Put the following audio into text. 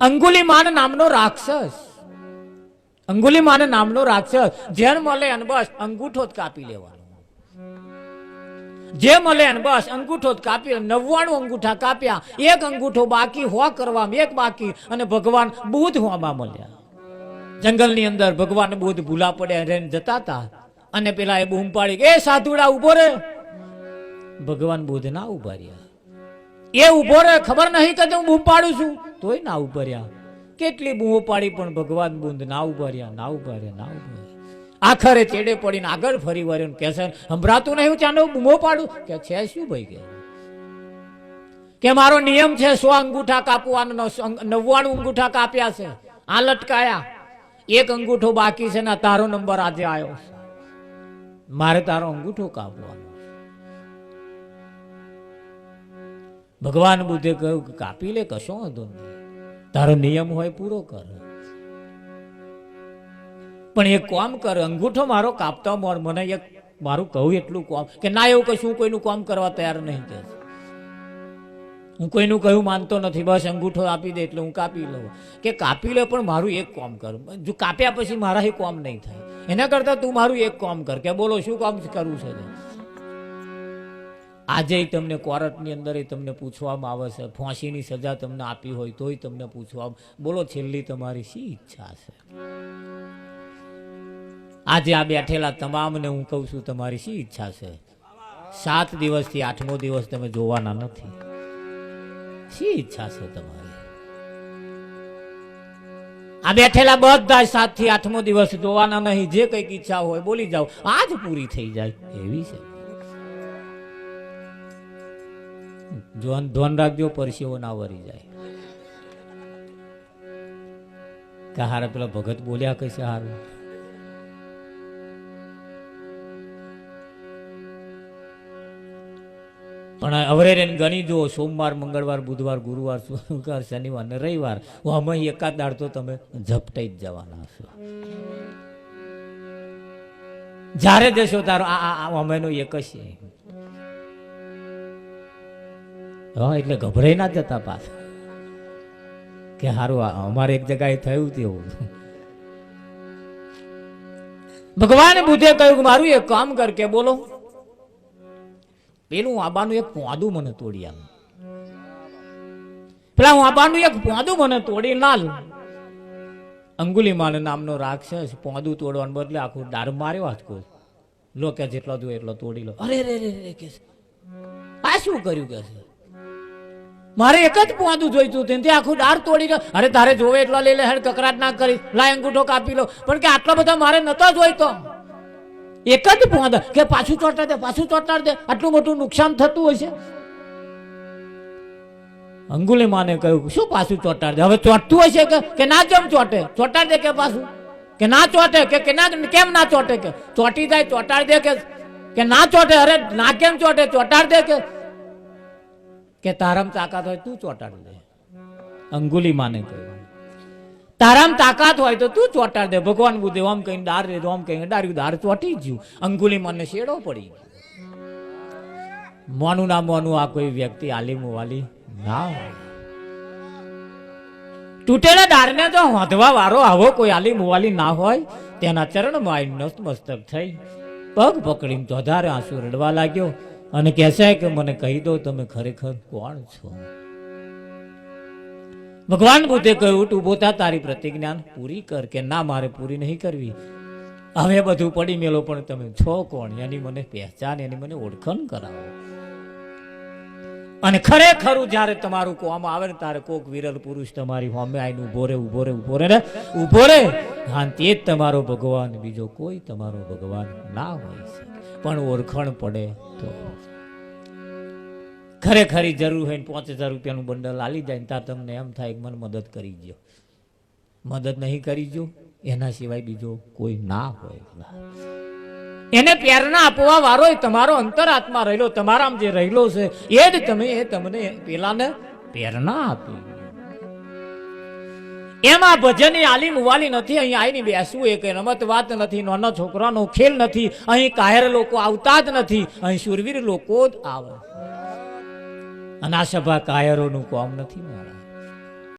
અંગુલીમાન નામનો રાક્ષસ, અંગુલીમાન નામનો રાક્ષસ જેન મળે અને બસ અંગૂઠો જ કાપી લેવાનો, જે મળે ને બસ અંગૂઠો જ કાપી, 99 અંગૂઠા કાપ્યા, એક અંગૂઠો બાકી, હો કરવામાં એક બાકી, અને ભગવાન બુધ હોમાં મળ્યા. જંગલની અંદર ભગવાન બુધ ભૂલા પડ્યા રહીને જતા હતા, અને પેલા એ બૂમ પાડી કે એ સાધુડા ઉભો રે. ભગવાન બુધ ના ઉભા રહ્યા, એ ઉભો રે, ખબર નહીં કે હું બૂમ પાડું છું, તોય ના ઉભા રહ્યા. કેટલી બૂમો પાડી પણ ભગવાન બુધ ના ઉભા રહ્યા, ના ઉભા રહ્યા, ના ઉભા રહ્યા. આખરે ચેડે પડીને આગળ ફરી વળ્યો, કે છે સંભળાતું નહીં, હું ચાંદો બૂમો પાડું, કે છે શું ભાઈ, કે મારો નિયમ છે 100 અંગૂઠા કાપવાનો, 99 અંગૂઠા કાપ્યા છે, આ લટકાયા, એક અંગૂઠો બાકી છે ને તારો નંબર આજે આવ્યો, મારે તારો અંગૂઠો કાપવાનો. ભગવાન બુદ્ધે કહ્યું કે કાપી લે, કશો વાંધો નહીં, તારો નિયમ હોય પૂરો કર, પણ એક કામ કર, અંગૂઠો મારો કાપતા મોર, મને એક મારું કહું એટલું કામ, કે ના એવું કશું કોઈનું કામ કરવા તૈયાર નહીં, કે હું કોઈનું કહ્યું માનતો નથી, બસ અંગૂઠો આપી દે એટલે હું કાપી લઉં. કે કાપી લે પણ મારું એક કામ કર, જો કાપ્યા પછી મારા કામ નહીં થાય, એના કરતા તું મારું એક કામ કર. કે બોલો શું કામ કરવું છે? આજે તમને કોર્ટની અંદર તમને પૂછવામાં આવે છે, ફાંસીની સજા તમને આપી હોય તોય તમને પૂછવા, બોલો છેલ્લી તમારી શી ઈચ્છા છે? આજે આ બેઠેલા તમામને હું કહું છું, તમારી શી ઈચ્છા છે? 7 દિવસથી 8મો દિવસ તમે જોવાના નથી, શી ઈચ્છા છે તમારી? આ બેઠેલા બધા 7 થી 8મો દિવસ જોવાના નહીં, જે કઈક ઈચ્છા હોય બોલી જાઓ, આજ પૂરી થઈ જાય એવી છે. ધ્યાન રાખજો, પરસેવો ના વરી જાય. કે હારે પેલા ભગત બોલ્યા કઈ છે હારું, પણ અવરે ગણી જુઓ, સોમવાર, મંગળવાર, બુધવાર, ગુરુવાર, શુક્રવાર, શનિવાર ને રવિવાર, અમે એકાદ દાડ તો તમે ઝપટાઈ જ જવાના છો. જ્યારે જશો તારો આ અમેનો એક જ છે. હા, એટલે ગભરાઈ ના જતા પાછા, કે હારું અમારે એક જગ્યાએ થયું તેવું. ભગવાન બુદ્ધે કહ્યું કે મારું એક કામ કર, કે બોલો પેલું આબાનું એક પોદું મને તોડી આલ, પેલા આબાનું એક પોદું મને તોડી ના લ. અંગુલીમાન નામનો રાક્ષસ પોદું તોડવાને બદલે આખું દાર માર્યો હાથ, કોઈ લો કે જેટલો જોઈએ એટલો તોડી લો. અરે રે રે રે, કે આ શું કર્યું? કે મારે એક જ પોદું જોઈતું હતું, તે આખું દાર તોડી લો. અરે તારે જોવે એટલો લઈ લે, હેડ કકરાટ ના કરી, લાય અંગૂઠો કાપી લો. પણ કે આટલા બધા મારે નતો જોઈતો, એક જ પોદા. કે પાછું ચોંટાડ દે, પાછું ચોંટાડ દે, આટલું મોટું નુકસાન થતું હોય છે. અંગુલીમાને કહ્યું શું પાછું ચોંટાડ દે? હવે ચોંટતું હોય છે કે ના, કેમ ચોંટે? ચોંટાડ દે કે પાછું, કે ના ચોંટે, કે ના, કેમ ના ચોંટે? કે ચોંટી જાય, ચોંટાડ દે, કે ના ચોંટે. અરે ના કેમ ચોંટે? ચોંટાડ દે. કે તારામ તાકાત હોય તું ચોંટાડી દે. અંગુલીમાને કહ્યું તારામ તાકાત હોય તો તું ચોંટાડ દે. ભગવાન બુદ્ધે આમ કહીને દાર દે, આમ કહીને ડાર્યું, દાર ચોંટી ગયું. અંગુલીમાનને શેડો પડી ગયો. મોનું ના મોનું આ કોઈ વ્યક્તિ આલીમ વાલી ના હોય. તૂટેલા દારને જો હોંધવા વાળો આવો કોઈ આલીમ વાલી ના હોય, તેના ચરણમાં નતમસ્તક થઈ પગ પકડીને ચોધારે આંસુ રડવા લાગ્યો, અને કહેશે કે મને કહી દો તમે ખરેખર કોણ છો? ભગવાન બુદ્ધે કહ્યું તું ઉભો થા, તારી પ્રતિજ્ઞા પૂરી કર. કે ના, મારે પૂરી નહીં કરવી, હવે બધું પડી મેલો, પણ તમે છો કોણ એની મને પહેચાન, એની મને ઓળખાણ કરાવો. અને ખરેખર જયારે તમારું કોમ આવે ને તારે કોક વિરલ પુરુષ તમારી સામે આવીને ઉભો રે, ઉભો રે, ઉભો રે, ઉભો રે, હા તે જ તમારો ભગવાન, બીજો કોઈ તમારો ભગવાન ના હોય છે. પણ ઓળખાણ પડે તો ખરેખરી જરૂર હોય ને 5000 રૂપિયાનું બંડલ આલી જાય ને, ત્યાં તમને એમ થાય કે મને મદદ કરી દો. મદદ નહીં કરી દો, એના સિવાય બીજો કોઈ ના હોય. એને પ્રેરણા આપવા વાળો તમારો અંતરાત્મા રહેલો, તમારામાં જે રહેલો છે એ જ તમને પેલાને પ્રેરણા આપી. એમાં ભજનની આલી મુવાલી નથી. અહીં આવીને બેસવું એ કઈ રમત વાત નથી, નાના છોકરાનો ખેલ નથી. અહીં કાયર લોકો આવતા જ નથી, અહીં શૂરવીર લોકો જ આવે. અને આ સભા કાયરોનું કામ નથી મારા.